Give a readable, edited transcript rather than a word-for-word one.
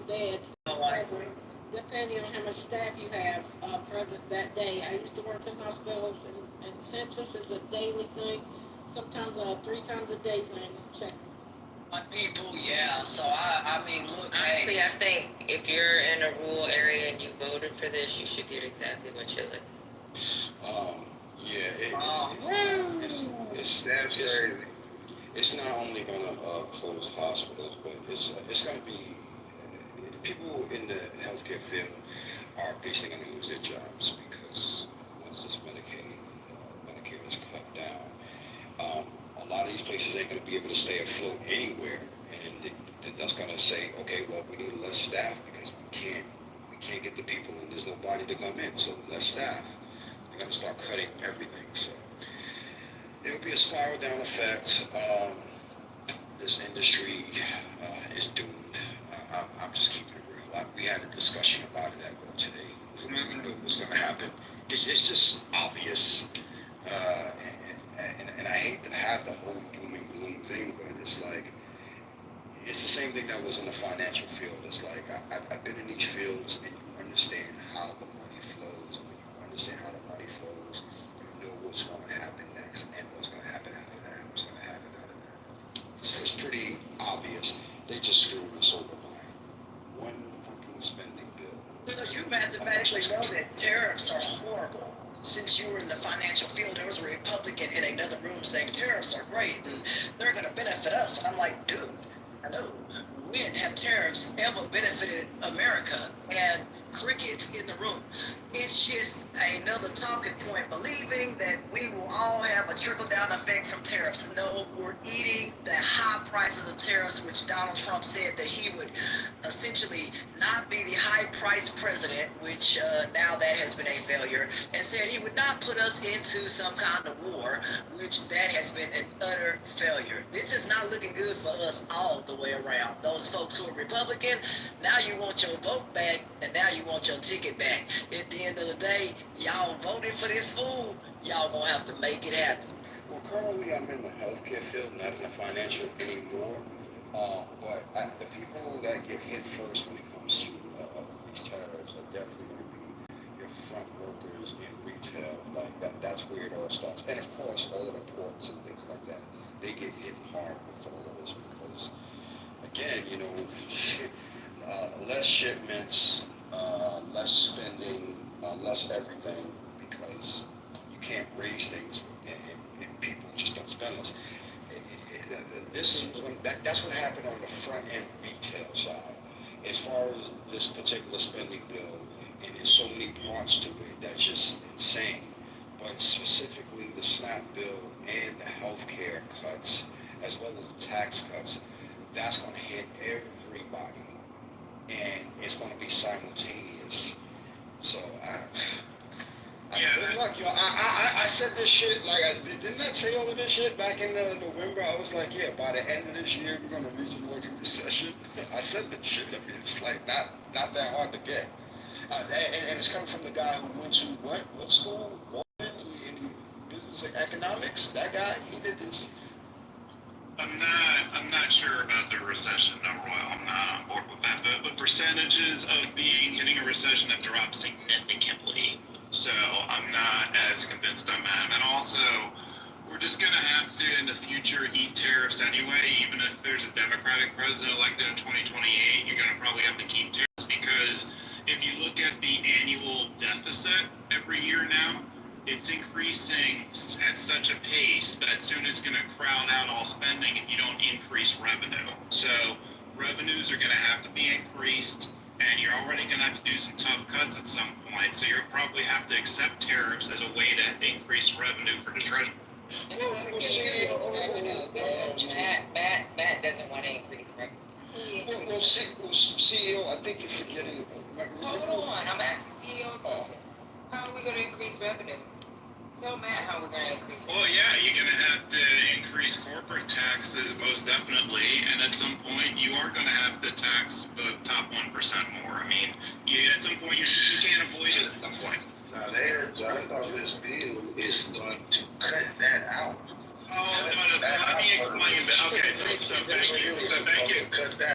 beds, depending on how much staff you have present that day. I used to work in hospitals, and census is a daily thing, sometimes a 3 times a day thing. Check. On people, yeah. So I mean, look, Honestly, hey, I think if you're in a rural area and you voted for this, you should get exactly what you're looking Yeah, it's not only going to close hospitals, but it's going to be people in the healthcare field are basically going to lose their jobs because once this Medicare is cut down, a lot of these places ain't going to be able to stay afloat anywhere, and that's going to say, okay, well, we need less staff because we can't get the people, and there's nobody to come in, so less staff. They're going to start cutting everything, so it'll be a spiral down effect. This industry is doomed. I'm just keeping it real. We had a discussion about it at work today. We knew it was going to happen. It's just obvious. And I hate to have the whole doom and gloom thing, but it's like, it's the same thing that was in the financial field. It's like, I've been in these fields, and you understand how the money flows. When you understand how the money flows, you know what's going to happen next, and what's going to happen after that, what's going to happen after that. It's pretty obvious. They just screwed us over by one fucking spending bill. you mathematically know that tariffs are horrible. Since you were in the financial field, there was a Republican in another room saying tariffs are great and they're going to benefit us. And I'm like, dude, I know. When have tariffs ever benefited America? And crickets in the room. It's just another talking point, believing that we will all have a trickle-down effect from tariffs. No, we're eating the high prices of tariffs, which Donald Trump said that he would essentially not be the high-priced president, which now that has been a failure, and said he would not put us into some kind of war, which that has been an utter failure. This is not looking good for us all the way around. Those folks who are Republican, now you want your vote back, and now you want your ticket back. At the end of the day, y'all voted for this fool, y'all gonna have to make it happen. Well, currently I'm in the healthcare field, not in the financial anymore. But the people that get hit first when it comes to these tariffs are definitely going to be your front workers in retail. Like that's where it all starts. And of course, all of the ports and things like that, they get hit hard with all of this because, again, you know, less shipments, less spending, less everything because you can't raise things and people just don't spend less. That's what happened on the front end retail side. As far as this particular spending bill, and there's so many parts to it that's just insane. But specifically the SNAP bill and the healthcare cuts, as well as the tax cuts, that's going to hit everybody, and it's going to be simultaneous. So good luck, yo. I said this shit, like, didn't I say all of this shit back in November? I was like, yeah, by the end of this year, we're going to reach a fucking recession. I said this shit. I mean, it's like not that hard to get. And it's coming from the guy who went to what school? In business economics. That guy, he did this. I'm not sure about the recession, no, Royal. I'm not on board with that. The percentages of hitting a recession have dropped significantly. So I'm not as convinced on that. And also, we're just going to have to, in the future, eat tariffs anyway. Even if there's a Democratic president elected in 2028, you're going to probably have to keep tariffs because if you look at the annual deficit every year now, it's increasing at such a pace that soon it's going to crowd out all spending if you don't increase revenue. So revenues are going to have to be increased, and you're already going to have to do some tough cuts at some point. So you'll probably have to accept tariffs as a way to increase revenue for the treasury. Matt doesn't want to increase revenue. Well, CEO, I think you're forgetting. Hold on, I'm asking CEO a question. How are we going to increase revenue? Tell Matt how we're going to increase it. Well, yeah, you're going to have to increase corporate taxes most definitely, and at some point you are going to have to tax the top 1% more. I mean, at some point you can't avoid it at some point. Now, I thought this bill is going to cut that out. Oh, no, let me explain. Okay, so thank you.